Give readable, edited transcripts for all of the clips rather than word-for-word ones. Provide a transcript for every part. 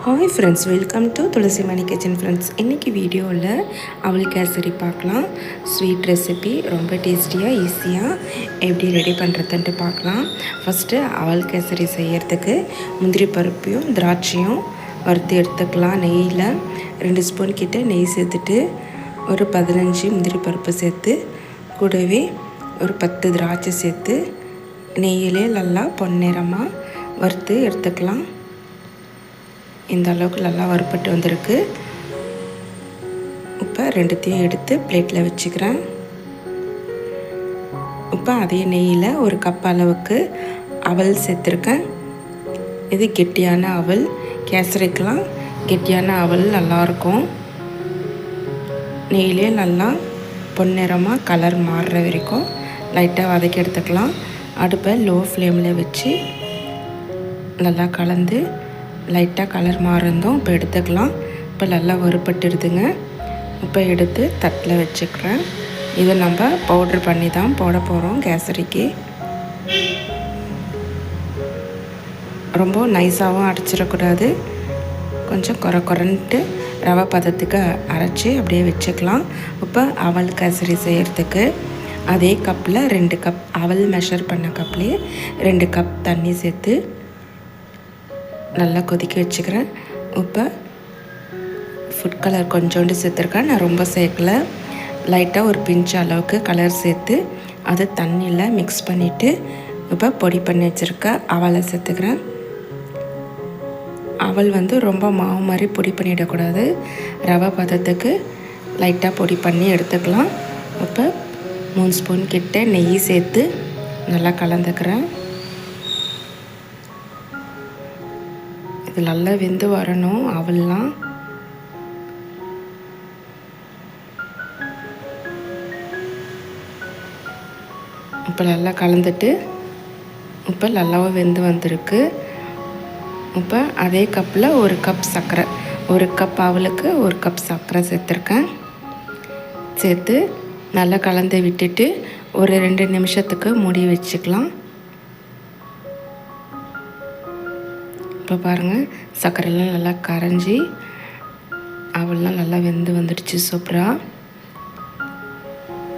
Hi friends, welcome to Thulasi Mani kitchen friends. இன்றைக்கி வீடியோவில் அவல் கேசரி பார்க்கலாம். ஸ்வீட் ரெசிபி ரொம்ப டேஸ்டியாக ஈஸியாக எப்படி ரெடி பண்ணுறதுன்ட்டு பார்க்கலாம். ஃபஸ்ட்டு அவல் கேசரி செய்கிறதுக்கு முந்திரி பருப்பையும் திராட்சையும் வறுத்து எடுத்துக்கலாம். நெய்யில் 2 ஸ்பூன் கிட்ட நெய் சேர்த்துட்டு ஒரு 15 முந்திரி பருப்பு சேர்த்து கூடவே ஒரு 10 திராட்சை சேர்த்து நெய்யிலே நல்லா பொன்னிறமாக வறுத்து எடுத்துக்கலாம். இந்த அளவுக்கு நல்லா வறுப்பட்டு வந்திருக்கு. இப்போ ரெண்டுத்தையும் எடுத்து பிளேட்டில் வச்சுக்கிறேன். இப்போ அதே நெய்யில் ஒரு கப் அளவுக்கு அவல் சேர்த்துருக்கேன். இது கெட்டியான அவல். கேசரிக்கெலாம் கெட்டியான அவல் நல்லாயிருக்கும். நெய்யிலே நல்லா பொன்னிறமாக கலர் மாறுற வரைக்கும் லைட்டாக வதக்கி எடுத்துக்கலாம். அடுப்பை லோ ஃப்ளேமில் வச்சு நல்லா கலந்து லைட்டாக கலர் மாறந்தும் இப்போ எடுத்துக்கலாம். இப்போ நல்லா வறுப்பட்டுடுதுங்க. இப்போ எடுத்து தட்டில் வச்சுக்கிறேன். இதை நம்ம பவுட்ரு பண்ணி தான் போட போகிறோம் கேசரிக்கு. ரொம்ப நைஸாகவும் அரைச்சிடக்கூடாது. கொஞ்சம் குறைன்ட்டு ரவை பதத்துக்கு அரைச்சி அப்படியே வச்சுக்கலாம். இப்போ அவல் கேசரி செய்கிறதுக்கு அதே கப்பில் 2 கப் அவல் மெஷர் பண்ண கப்லேயே 2 கப் தண்ணி சேர்த்து நல்லா கொதிக்க வச்சுக்கிறேன். இப்போ ஃபுட் கலர் கொஞ்சோண்டு சேர்த்துருக்கேன். நான் ரொம்ப சேர்க்கலை. லைட்டாக ஒரு பிஞ்ச் அளவுக்கு கலர் சேர்த்து அதை தண்ணியில் மிக்ஸ் பண்ணிவிட்டு இப்போ பொடி பண்ணி வச்சுருக்க அவலை சேர்த்துக்கிறேன். அவல் ரொம்ப மாவு மாதிரி பொடி பண்ணிடக்கூடாது. ரவை பதத்துக்கு லைட்டாக பொடி பண்ணி எடுத்துக்கலாம். இப்போ 3 ஸ்பூன் கிட்ட நெய் சேர்த்து நல்லா கலந்துக்கிறேன். இது நல்லா வெந்து வரணும் அவல்லாம். இப்போ நல்லா கலந்துட்டு இப்போ நல்லாவும் வெந்து வந்திருக்கு. இப்போ அதே கப்பில் 1 கப் சர்க்கரை, 1 கப் அவலுக்கு 1 கப் சர்க்கரை சேர்த்துருக்கேன். சேர்த்து நல்லா கலந்து விட்டுட்டு ஒரு 2 நிமிஷத்துக்கு மூடி வச்சுக்கலாம். இப்போ பாருங்கள், சர்க்கரைலாம் நல்லா கரைஞ்சி அவல்லாம் நல்லா வெந்து வந்துடுச்சு சூப்பராக.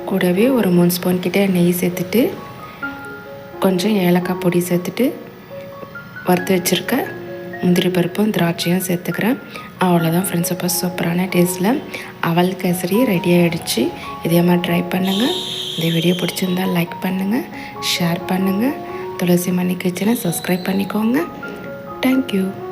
கூடவே ஒரு 3 ஸ்பூன் கிட்டே நெய் சேர்த்துட்டு கொஞ்சம் ஏலக்காய் பொடி சேர்த்துட்டு வறுத்து வச்சுருக்க முந்திரி பருப்பும் திராட்சையும் சேர்த்துக்கிறேன். அவ்வளோதான் ஃப்ரெண்ட்ஸ். இப்போ சூப்பரான டேஸ்ட்டில் அவல் கேசரி ரெடி ஆகிடுச்சு. இதே மாதிரி ட்ரை பண்ணுங்கள். இந்த வீடியோ பிடிச்சிருந்தால் லைக் பண்ணுங்கள், ஷேர் பண்ணுங்கள். துளசி மணி கிச்சனை சப்ஸ்கிரைப் பண்ணிக்கோங்க. Thank you.